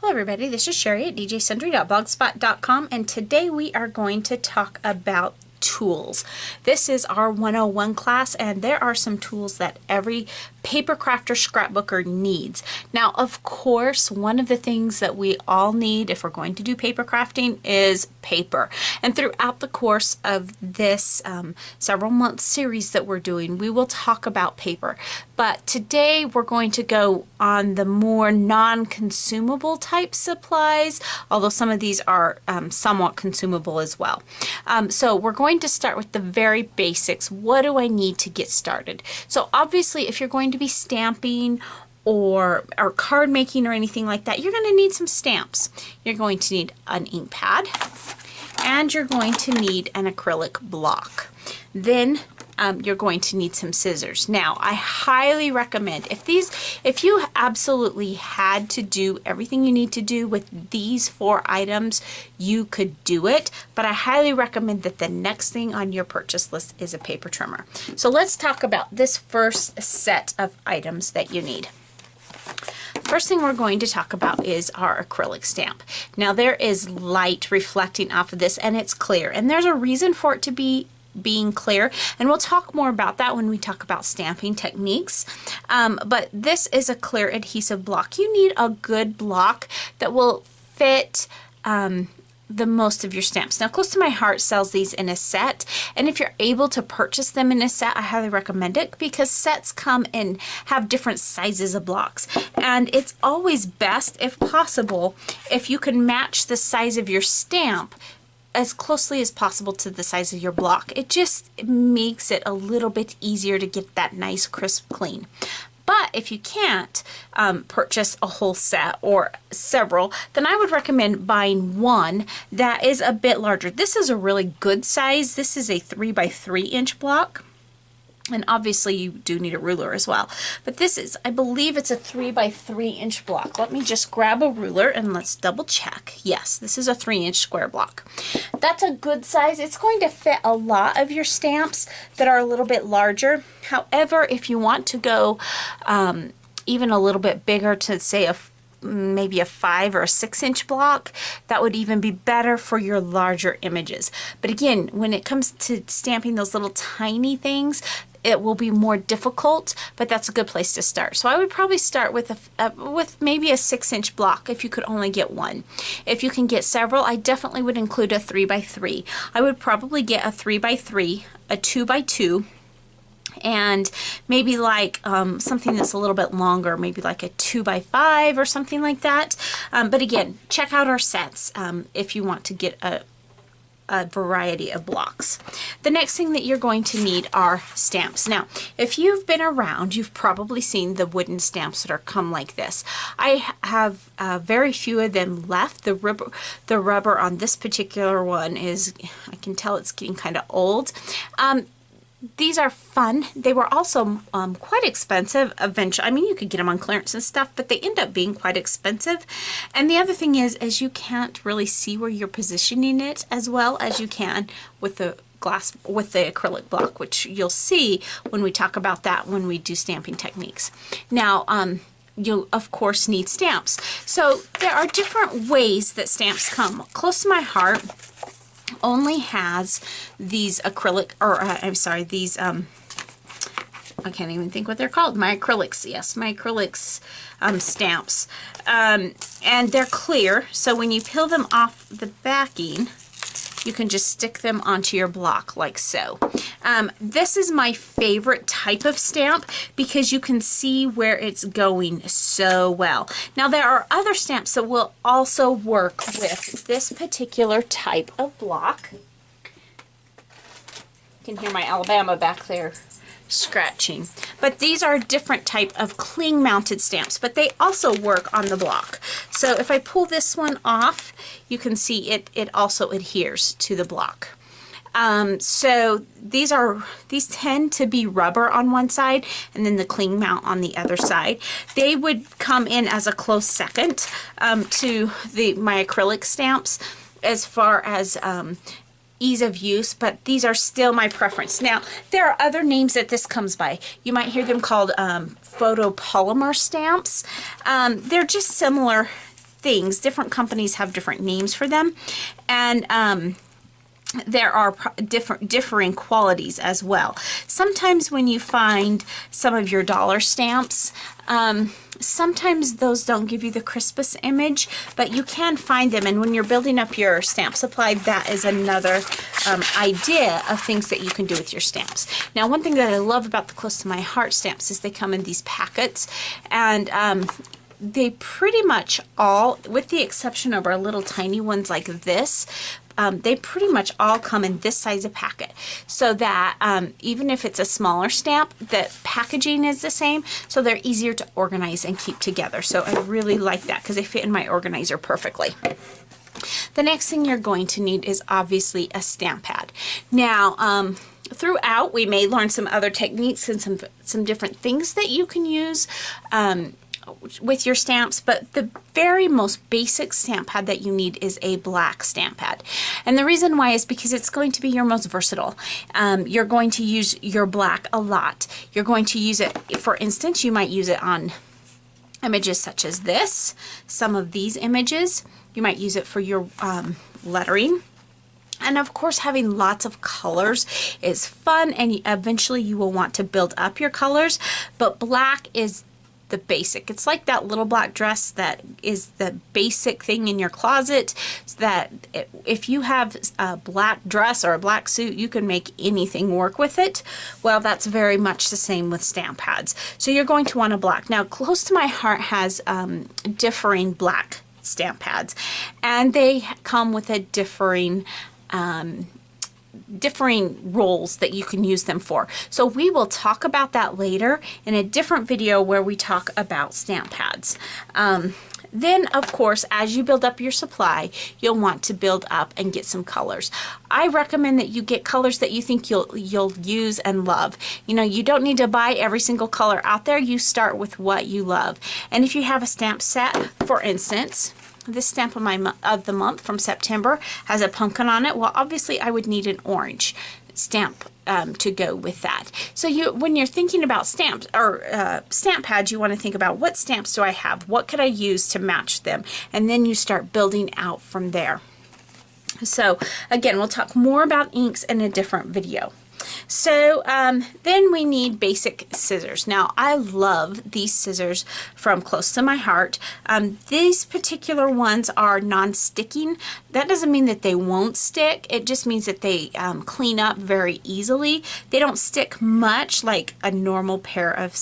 Hello everybody, this is Cheri at djsundry.blogspot.com, and today we are going to talk about tools. This is our 101 class, and there are some tools that every paper crafter scrapbooker needs. Now, of course, one of the things that we all need if we're going to do paper crafting is paper. And throughout the course of this several month series that we're doing, we will talk about paper. But today we're going to go on the more non-consumable type supplies, although some of these are somewhat consumable as well. So we're going to start with the very basics. What do I need to get started? So obviously, if you're going to be stamping or card making or anything like that, you're going to need some stamps. You're going to need an ink pad, and you're going to need an acrylic block. Then you're going to need some scissors. Now, I highly recommend, if you absolutely had to do everything you need to do with these 4 items, you could do it, but I highly recommend that the next thing on your purchase list is a paper trimmer. So let's talk about this first set of items that you need. First thing we're going to talk about is our acrylic stamp. Now, there is light reflecting off of this, and it's clear, and there's a reason for it to be being clear, and we'll talk more about that when we talk about stamping techniques. But this is a clear adhesive block. You need a good block that will fit the most of your stamps. Now, Close to My Heart sells these in a set, and if you're able to purchase them in a set, I highly recommend it, because sets come and have different sizes of blocks, and it's always best, if possible, if you can match the size of your stamp as closely as possible to the size of your block. It just makes it a little bit easier to get that nice crisp clean. But if you can't purchase a whole set or several, then I would recommend buying one that is a bit larger. This is a really good size. This is a 3 by 3 inch block. And obviously you do need a ruler as well. But this is, I believe it's a 3 by 3 inch block. Let me just grab a ruler and let's double check. Yes, this is a 3 inch square block. That's a good size. It's going to fit a lot of your stamps that are a little bit larger. However, if you want to go even a little bit bigger, to say maybe a 5 or a 6 inch block, that would even be better for your larger images. But again, when it comes to stamping those little tiny things, it will be more difficult, but that's a good place to start. So I would probably start with with maybe a 6 inch block if you could only get one. If you can get several, I definitely would include a 3 by 3. I would probably get a 3 by 3, a 2 by 2, and maybe like something that's a little bit longer, maybe like a 2 by 5 or something like that. But again, check out our sets if you want to get a variety of blocks. The next thing that you're going to need are stamps. Now, if you've been around, you've probably seen the wooden stamps that are come like this. I have very few of them left. The rubber on this particular one is, I can tell it's getting kind of old. These are fun. They were also quite expensive eventually. I mean, you could get them on clearance and stuff, but they end up being quite expensive. And the other thing is you can't really see where you're positioning it as well as you can with the acrylic block, which you'll see when we talk about that when we do stamping techniques. Now, you'll of course need stamps. So there are different ways that stamps come. Close to My Heart only has these acrylic, or I'm sorry, these I can't even think what they're called. My acrylics, yes, my acrylics stamps, and they're clear, so when you peel them off the backing, you can just stick them onto your block like so. This is my favorite type of stamp because you can see where it's going so well. Now, there are other stamps that will also work with this particular type of block. You can hear my Alabama back there scratching. But these are a different type of cling mounted stamps, but they also work on the block. So if I pull this one off, you can see it also adheres to the block. So these tend to be rubber on one side and then the cling mount on the other side. They would come in as a close second to my acrylic stamps as far as ease of use, but these are still my preference. Now, there are other names that this comes by. You might hear them called photopolymer stamps. They're just similar things. Different companies have different names for them, and there are differing qualities as well. Sometimes when you find some of your dollar stamps, sometimes those don't give you the crispest image, but you can find them, and when you're building up your stamp supply, that is another idea of things that you can do with your stamps. Now, one thing that I love about the Close to My Heart stamps is they come in these packets, and they pretty much all, with the exception of our little tiny ones like this, they pretty much all come in this size of packet, so that even if it's a smaller stamp, the packaging is the same, so they're easier to organize and keep together. So I really like that because they fit in my organizer perfectly. The next thing you're going to need is obviously a stamp pad. Now, throughout, we may learn some other techniques and some different things that you can use with your stamps, but the very most basic stamp pad that you need is a black stamp pad. And the reason why is because it's going to be your most versatile. You're going to use your black a lot. You're going to use it, for instance, you might use it on images such as this, some of these images. You might use it for your lettering. And of course, having lots of colors is fun, and eventually you will want to build up your colors, but black is the basic. It's like that little black dress that is the basic thing in your closet, so that if you have a black dress or a black suit, you can make anything work with it. Well, that's very much the same with stamp pads. So you're going to want a black. Now, Close to My Heart has differing black stamp pads, and they come with a differing roles that you can use them for. So we will talk about that later in a different video where we talk about stamp pads. Then, of course, as you build up your supply, you'll want to build up and get some colors. I recommend that you get colors that you think you'll use and love. You know, you don't need to buy every single color out there. You start with what you love. And if you have a stamp set, for instance, this stamp of the month from September has a pumpkin on it. Well, obviously I would need an orange stamp to go with that. So when you're thinking about stamps or stamp pads, you want to think about, what stamps do I have? What could I use to match them? And then you start building out from there. So again, we'll talk more about inks in a different video. So then we need basic scissors. Now, I love these scissors from Close to My Heart. These particular ones are non-sticking. That doesn't mean that they won't stick. It just means that they clean up very easily. They don't stick much like a normal pair of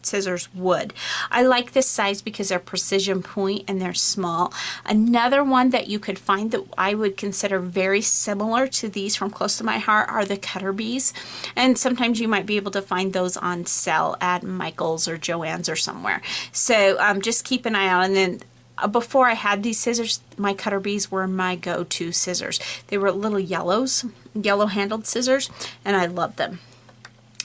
scissors would. I like this size because they're precision point and they're small. Another one that you could find that I would consider very similar to these from Close to My Heart are the Cutter Bees, and sometimes you might be able to find those on sale at Michael's or Joann's or somewhere. So just keep an eye out. And then before I had these scissors, my Cutter Bees were my go-to scissors. They were little yellow handled scissors, and I loved them.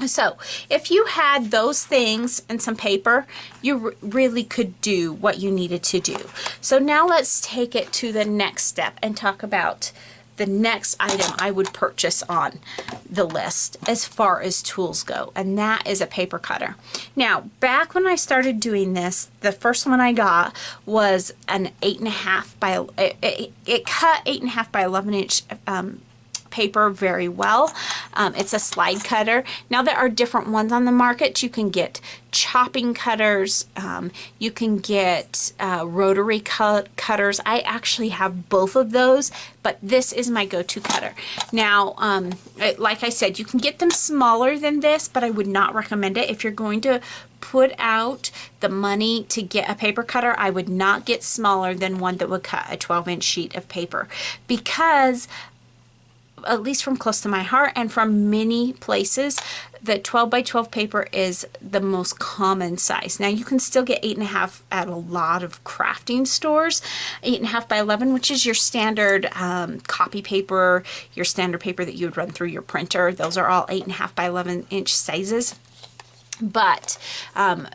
So if you had those things and some paper, you really could do what you needed to do. So now let's take it to the next step and talk about the next item I would purchase on the list as far as tools go, and that is a paper cutter. Now, back when I started doing this, the first one I got was an 8.5 by, it cut 8.5 by 11 inch paper very well. It's a slide cutter. Now there are different ones on the market. You can get chopping cutters, you can get rotary cutters. I actually have both of those, but this is my go-to cutter. Now, like I said, you can get them smaller than this, but I would not recommend it. If you're going to put out the money to get a paper cutter, I would not get smaller than one that would cut a 12-inch sheet of paper, because at least from Close to My Heart and from many places, the 12 by 12 paper is the most common size. Now you can still get 8.5 at a lot of crafting stores. 8.5 by 11, which is your standard copy paper, your standard paper that you would run through your printer. Those are all 8.5 by 11 inch sizes. But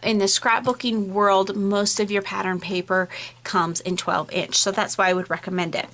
in the scrapbooking world, most of your pattern paper comes in 12 inch. So that's why I would recommend it.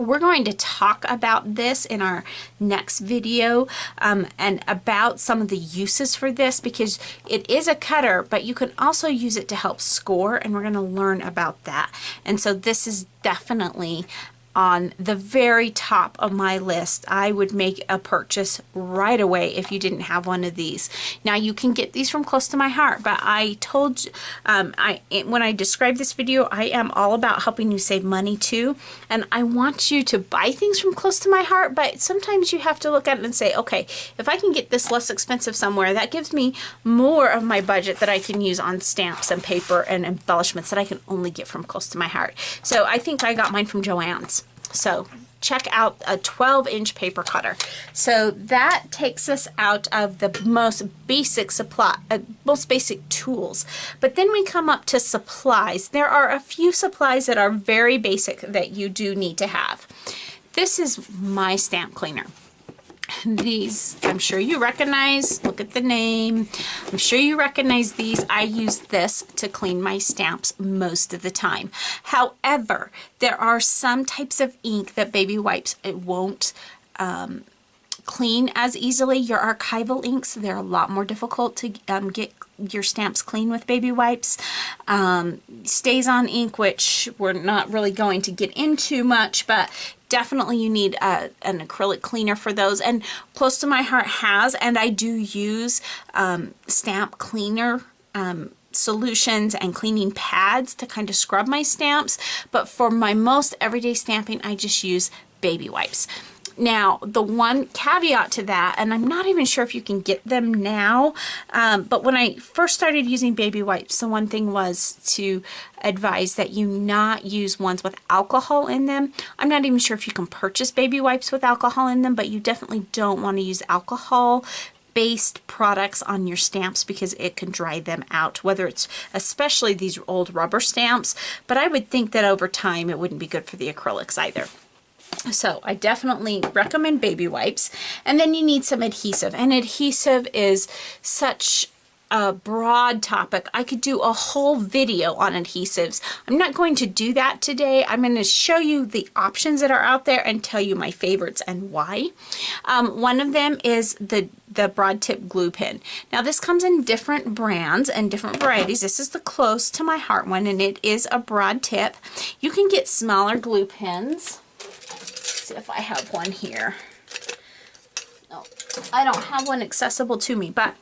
We're going to talk about this in our next video and about some of the uses for this, because it is a cutter, but you can also use it to help score, and we're going to learn about that. And so this is definitely on the very top of my list. I would make a purchase right away if you didn't have one of these. Now you can get these from Close to My Heart, but I told you, when I describe this video, I am all about helping you save money too, and I want you to buy things from Close to My Heart, but sometimes you have to look at it and say, okay, if I can get this less expensive somewhere, that gives me more of my budget that I can use on stamps and paper and embellishments that I can only get from Close to My Heart. So I think I got mine from Joann's. So check out a 12-inch paper cutter. So that takes us out of the most basic most basic tools. But then we come up to supplies. There are a few supplies that are very basic that you do need to have. This is my stamp cleaner. These, I'm sure you recognize, look at the name. I'm sure you recognize these. I use this to clean my stamps most of the time. However, there are some types of ink that baby wipes, it won't clean as easily. Your archival inks, they're a lot more difficult to get your stamps clean with baby wipes. Stays on ink, which we're not really going to get into much, but definitely you need an acrylic cleaner for those, and Close to My Heart has, and I do use stamp cleaner solutions and cleaning pads to kind of scrub my stamps, but for my most everyday stamping I just use baby wipes. Now, the one caveat to that, and I'm not even sure if you can get them now, but when I first started using baby wipes, the one thing was to advise that you not use ones with alcohol in them. I'm not even sure if you can purchase baby wipes with alcohol in them, but you definitely don't want to use alcohol-based products on your stamps because it can dry them out, whether it's especially these old rubber stamps, but I would think that over time it wouldn't be good for the acrylics either. So I definitely recommend baby wipes. And then you need some adhesive, and adhesive is such a broad topic. I could do a whole video on adhesives. I'm not going to do that today. I'm going to show you the options that are out there and tell you my favorites and why. One of them is the broad tip glue pen. Now this comes in different brands and different varieties. This is the Close to My Heart one, and it is a broad tip. You can get smaller glue pens. If I have one here. No, I don't have one accessible to me, but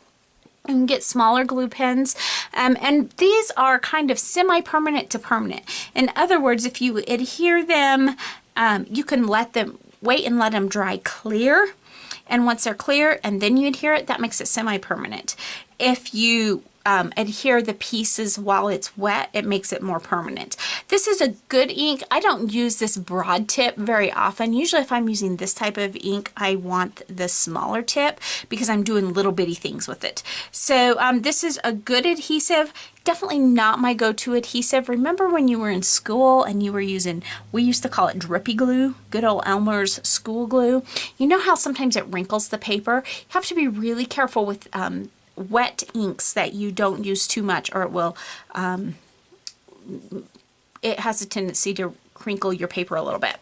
you can get smaller glue pens, and these are kind of semi-permanent to permanent. In other words, if you adhere them, you can wait and let them dry clear, and once they're clear and then you adhere it, that makes it semi-permanent. If you adhere the pieces while it's wet, it makes it more permanent. This is a good ink. I don't use this broad tip very often. Usually if I'm using this type of ink, I want the smaller tip because I'm doing little bitty things with it. So this is a good adhesive. Definitely not my go-to adhesive. Remember when you were in school and you were using, we used to call it drippy glue, good old Elmer's school glue. You know how sometimes it wrinkles the paper? You have to be really careful with wet inks that you don't use too much, or it will it has a tendency to crinkle your paper a little bit.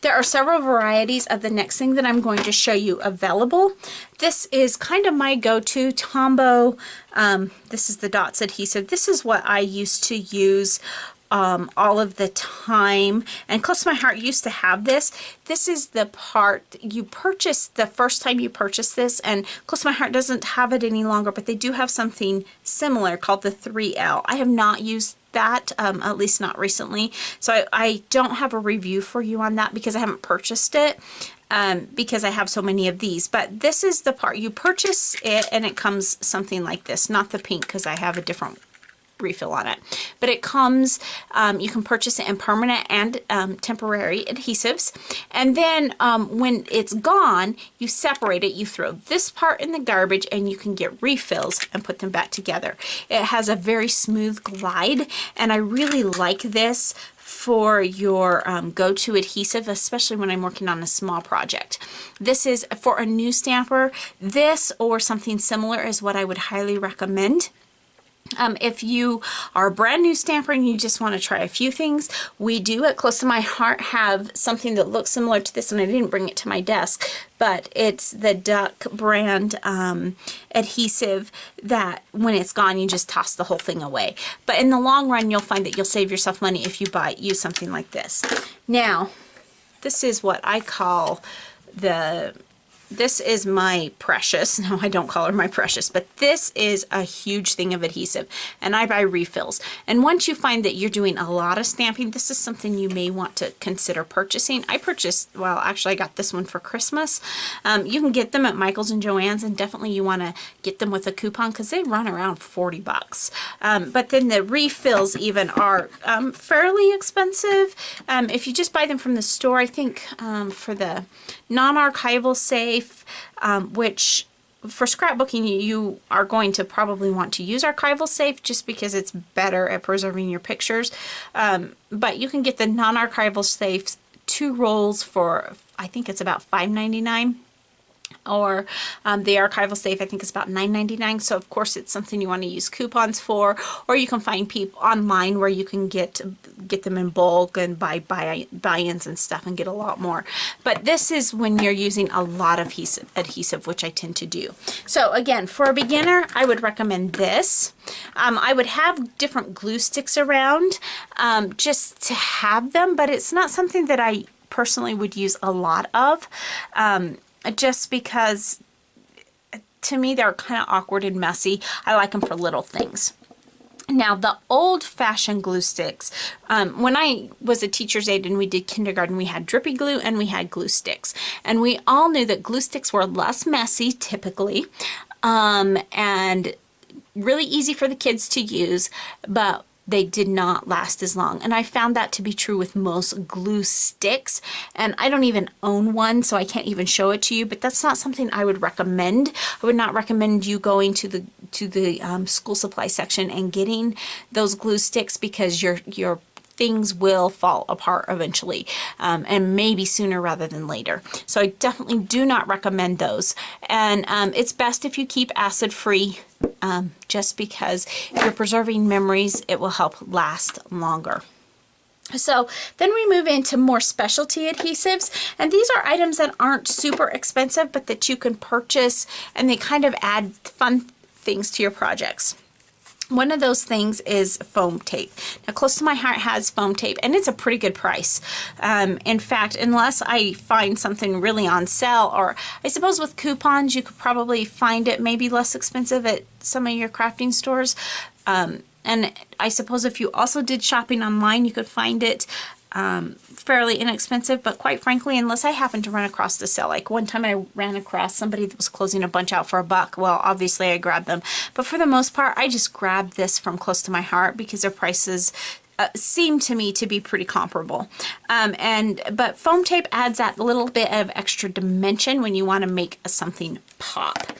There are several varieties of the next thing that I'm going to show you available. This is kind of my go-to Tombow. This is the Dots adhesive. This is what I used to use all of the time, and Close to My Heart used to have this. This is the part you purchase the first time you purchase this, and Close to My Heart doesn't have it any longer, but they do have something similar called the 3L. I have not used that, at least not recently, so I don't have a review for you on that because I haven't purchased it, because I have so many of these. But this is the part you purchase it, and it comes something like this, not the pink because I have a different refill on it, but it comes, you can purchase it in permanent and temporary adhesives, and then when it's gone, you separate it, you throw this part in the garbage, and you can get refills and put them back together. It has a very smooth glide, and I really like this for your go-to adhesive, especially when I'm working on a small project. This is for a new stamper. This or something similar is what I would highly recommend. If you are a brand new stamper and you just want to try a few things, we do at Close to My Heart have something that looks similar to this, and I didn't bring it to my desk, but it's the Duck brand adhesive that when it's gone, you just toss the whole thing away. But in the long run, you'll find that you'll save yourself money if you use something like this. Now, this is what I call this is my precious. No, I don't call her my precious, but this is a huge thing of adhesive, and I buy refills. And once you find that you're doing a lot of stamping, this is something you may want to consider purchasing. I purchased, well, actually I got this one for Christmas. You can get them at Michael's and Joann's, and definitely you want to get them with a coupon because they run around 40 bucks. But then the refills even are fairly expensive. If you just buy them from the store, I think for the non-archival safe, which for scrapbooking you are going to probably want to use archival safe just because it's better at preserving your pictures, but you can get the non-archival safe 2 rolls for, I think it's about $5.99. Or the archival safe, I think, is about $9.99. So of course it's something you want to use coupons for, or you can find people online where you can get them in bulk and buy buy-ins and stuff and get a lot more. But this is when you're using a lot of adhesive, which I tend to do. So again, for a beginner, I would recommend this. I would have different glue sticks around just to have them, but it's not something that I personally would use a lot of. Just because to me they're kind of awkward and messy. I like them for little things. Now the old-fashioned glue sticks, when I was a teacher's aide and we did kindergarten, we had drippy glue and we had glue sticks. And we all knew that glue sticks were less messy typically, and really easy for the kids to use, but they did not last as long. And I found that to be true with most glue sticks. And I don't even own one, so I can't even show it to you, but that's not something I would recommend. I would not recommend you going to the school supply section and getting those glue sticks, because your things will fall apart eventually, and maybe sooner rather than later. So I definitely do not recommend those. And it's best if you keep acid-free, just because if you're preserving memories, it will help last longer. So then we move into more specialty adhesives, and these are items that aren't super expensive, but that you can purchase, and they kind of add fun things to your projects. One of those things is foam tape. Now, Close to My Heart has foam tape, and it's a pretty good price. In fact, unless I find something really on sale, or I suppose with coupons, you could probably find it maybe less expensive at some of your crafting stores. And I suppose if you also did shopping online, you could find it fairly inexpensive, but quite frankly, unless I happen to run across the sale, like one time I ran across somebody that was closing a bunch out for $1, well, obviously I grabbed them, but for the most part, I just grabbed this from Close to My Heart because their prices seem to me to be pretty comparable. But foam tape adds that little bit of extra dimension when you want to make something pop.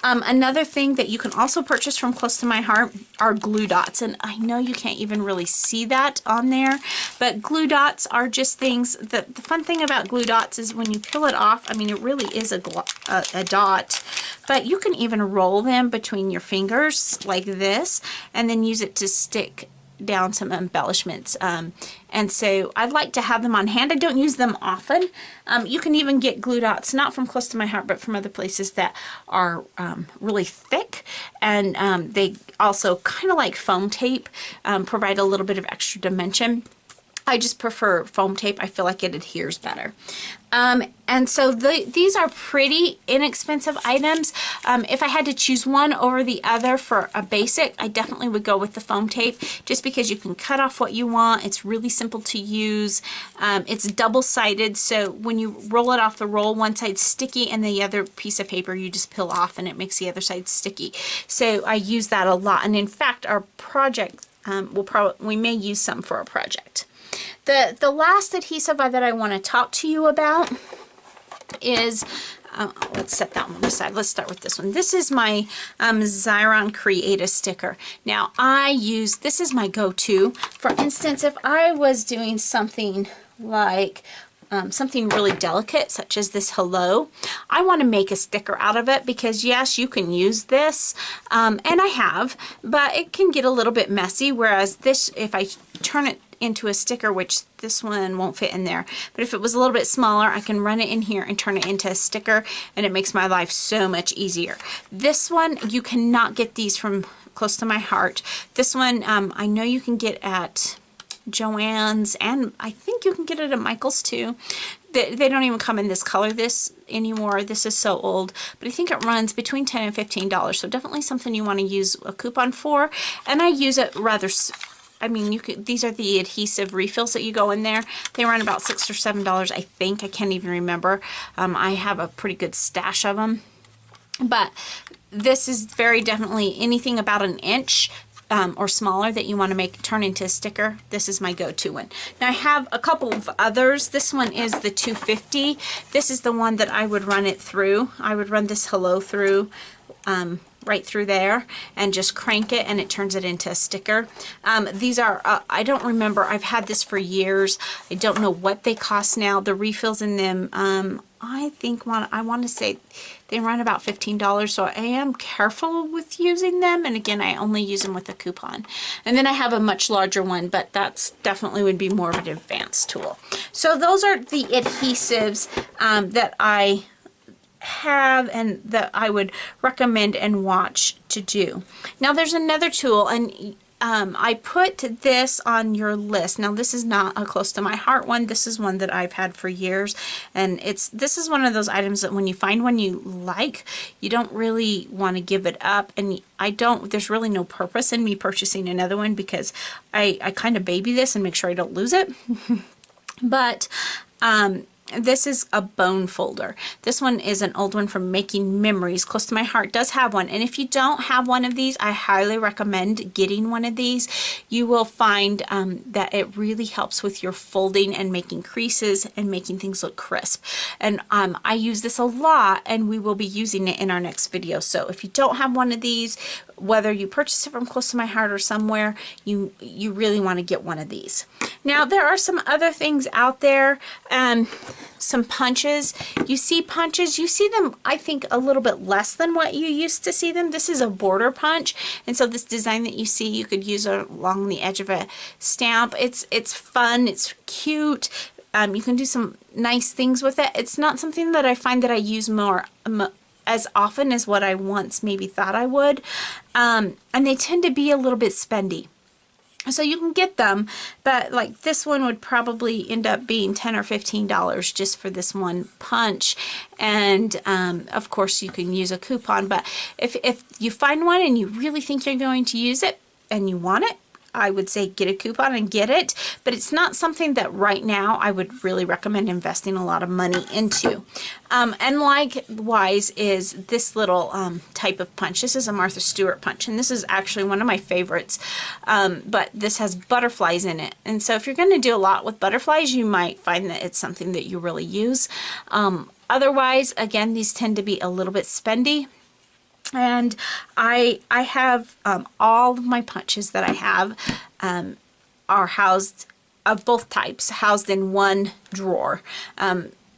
Another thing that you can also purchase from Close to My Heart are glue dots, and I know you can't even really see that on there, but glue dots are just things that the fun thing about glue dots is when you peel it off, I mean, it really is a dot, but you can even roll them between your fingers like this and then use it to stick down some embellishments. And so I like to have them on hand. I don't use them often. You can even get glue dots, not from Close to My Heart, but from other places that are really thick. And they also, kind of like foam tape, provide a little bit of extra dimension. I just prefer foam tape. I feel like it adheres better. And so these are pretty inexpensive items. If I had to choose one over the other for a basic, I definitely would go with the foam tape, just because you can cut off what you want. It's really simple to use. It's double-sided, so when you roll it off the roll, one side's sticky and the other piece of paper you just peel off and it makes the other side sticky. So I use that a lot, and in fact our project, we may use some for a project. The last adhesive that I want to talk to you about is, let's set that one aside. Let's start with this one. This is my Xyron Create a sticker. Now this is my go-to. For instance, if I was doing something like something really delicate, such as this hello, I want to make a sticker out of it because yes, you can use this, and I have, but it can get a little bit messy, whereas this, if I turn it into a sticker, which this one won't fit in there, but if it was a little bit smaller, I can run it in here and turn it into a sticker, and it makes my life so much easier. This one, you cannot get these from Close to My Heart. This one, I know you can get at Joann's, and I think you can get it at Michael's too. They don't even come in this color anymore. This is so old, but I think it runs between $10 and $15, so definitely something you want to use a coupon for. And I use it rather, I mean, you could, these are the adhesive refills that you go in there. They run about $6 or $7, I think. I can't even remember. I have a pretty good stash of them, but this is very definitely anything about an inch or smaller that you want to turn into a sticker. This is my go-to one. Now I have a couple of others. This one is the 250. This is the one that I would run it through. I would run this hello through right through there and just crank it, and it turns it into a sticker. These are, I don't remember, I've had this for years. I don't know what they cost now. The refills in them, I think I want to say they run about $15, so I am careful with using them, and again, I only use them with a coupon. And then I have a much larger one, but that's definitely would be more of an advanced tool. So those are the adhesives that I have and that I would recommend and watch to do. Now there's another tool, and I put this on your list. Now this is not a Close to My Heart one. This is one that I've had for years, and this is one of those items that when you find one you like, you don't really want to give it up. And there's really no purpose in me purchasing another one because I kind of baby this and make sure I don't lose it. But this is a bone folder. This one is an old one from Making Memories. Close to My Heart does have one, and if you don't have one of these, I highly recommend getting one of these. You will find that it really helps with your folding and making creases and making things look crisp. And I use this a lot, and we will be using it in our next video. So if you don't have one of these, whether you purchase it from Close to My Heart or somewhere, you really want to get one of these. Now there are some other things out there, some punches. You see punches, you see them I think a little bit less than what you used to see them. This is a border punch, and so this design that you see you could use along the edge of a stamp. It's fun, it's cute. You can do some nice things with it. It's not something that I find that I use more as often as what I once maybe thought I would, and they tend to be a little bit spendy. So you can get them, but like this one would probably end up being $10 or $15 just for this one punch. And of course you can use a coupon, but if you find one and you really think you're going to use it and you want it, I would say get a coupon and get it, but it's not something that right now I would really recommend investing a lot of money into. And likewise is this little type of punch. This is a Martha Stewart punch, and this is actually one of my favorites, but this has butterflies in it. And so if you're going to do a lot with butterflies, you might find that it's something that you really use. Otherwise, again, these tend to be a little bit spendy. And I have all of my punches that I have are housed, of both types, housed in one drawer.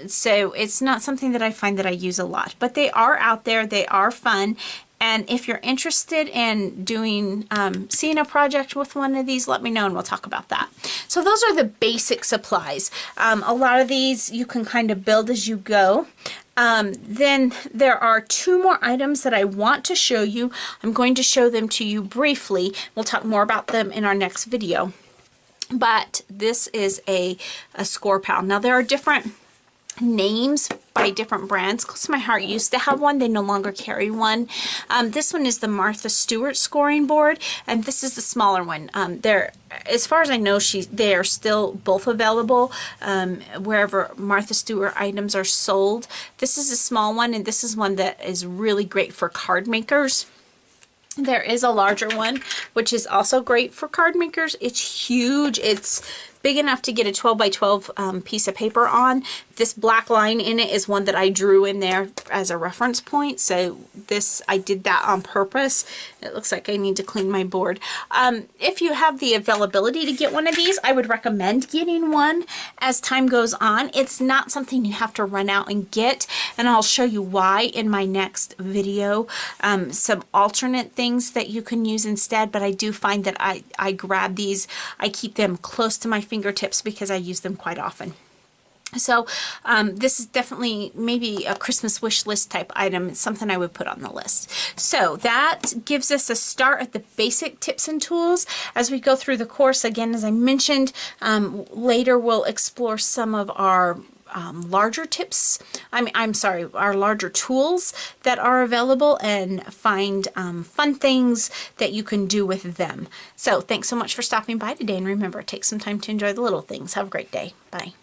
So it's not something that I find that I use a lot, but they are out there, they are fun. And if you're interested in doing, seeing a project with one of these, let me know and we'll talk about that. So those are the basic supplies. A lot of these you can kind of build as you go. Then there are two more items that I want to show you. I'm going to show them to you briefly. We'll talk more about them in our next video. But this is a score pal. Now there are different names by different brands. Close to My Heart used to have one, they no longer carry one. This one is the Martha Stewart scoring board, and this is the smaller one. As far as I know, they are still both available wherever Martha Stewart items are sold. This is a small one, and this is one that is really great for card makers. There is a larger one, which is also great for card makers. It's huge. It's big enough to get a 12 by 12 piece of paper on. this black line in it is one that I drew in there as a reference point. So this, I did that on purpose. It looks like I need to clean my board. If you have the availability to get one of these, I would recommend getting one as time goes on. It's not something you have to run out and get, and I'll show you why in my next video. Some alternate things that you can use instead, but I do find that I grab these, I keep them close to my fingertips because I use them quite often. So this is definitely maybe a Christmas wish list type item. It's something I would put on the list. So that gives us a start at the basic tips and tools. As we go through the course, again, as I mentioned, later we'll explore some of our larger tips, our larger tools that are available, and find fun things that you can do with them. So thanks so much for stopping by today, and remember, take some time to enjoy the little things. Have a great day. Bye.